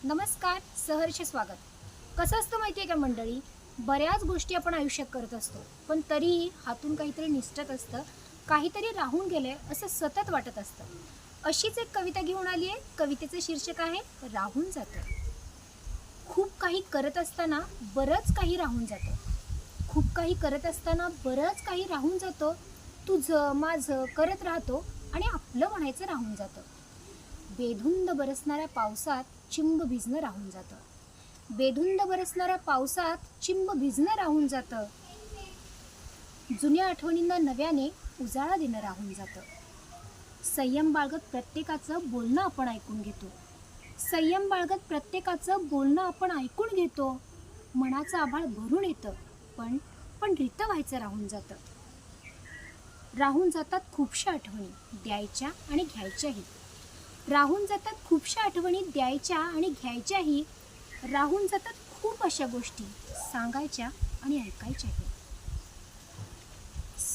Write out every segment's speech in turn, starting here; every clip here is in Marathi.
नमस्कार, सहर्ष स्वागत. कसं असतं माहिती आहे का मंडळी, बऱ्याच गोष्टी आपण आयुष्यात करत असतो, पण तरीही हातून काहीतरी निसटत असतं, काहीतरी राहून गेलंय असं सतत वाटत असतं. अशीच एक कविता घेऊन आली आहे. कवितेचं शीर्षक आहे राहून जातं. खूप काही करत असताना बरंच काही राहून जातं. खूप काही करत असताना बरंच काही राहून जातं. तुझं माझं करत राहतो आणि आपलं म्हणायचं राहून जातं. बेधुंद बरसणाऱ्या पावसात चिंब भिजणं राहून जातं. बेधुंद बरसणाऱ्या पावसात चिंब भिजणं राहून जातं. जुन्या आठवणींना नव्याने उजाळा देणं राहून जातं. संयम बाळगत प्रत्येकाचं बोलणं आपण ऐकून घेतो. संयम बाळगत प्रत्येकाचं बोलणं आपण ऐकून घेतो. मनाचं आभाळ भरून येतं, पण पण रितं व्हायचं राहून जातं. राहून जातात खूपशा आठवणी द्यायच्या आणि घ्यायच्याही. राहून जातात खूपशा आठवणी द्यायच्या आणि घ्यायच्याही. राहून जातात खूप अशा गोष्टी सांगायच्या आणि ऐकायच्याही.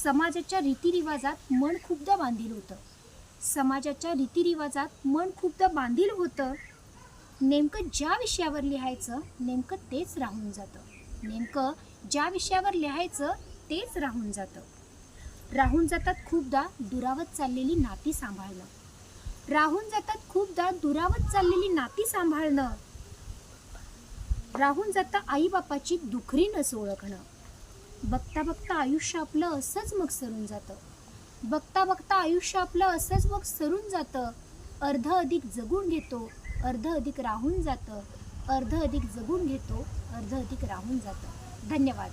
समाजाच्या रीतिरिवाजात मन खूपदा बांधील होतं. समाजाच्या रीतिरिवाजात मन खूपदा बांधील होतं. नेमकं ज्या विषयावर लिहायचं नेमकं तेच राहून जातं. नेमकं ज्या विषयावर लिहायचं तेच राहून जातं. राहून जातात खूपदा दुरावत चाललेली नाती सांभाळणं. राहून जातात खूपदा दुरावत चाललेली नाती सांभाळणं. राहून जातं आईबापाची दुखरी नस ओळखणं. बघता बघता आयुष्य आपलं असंच मग सरून जातं. बघता बघता आयुष्य आपलं असंच मग सरून जातं. अर्ध अधिक जगून घेतो, अर्ध अधिक राहून जातं. अर्ध अधिक जगून घेतो, अर्ध अधिक राहून जातं. धन्यवाद.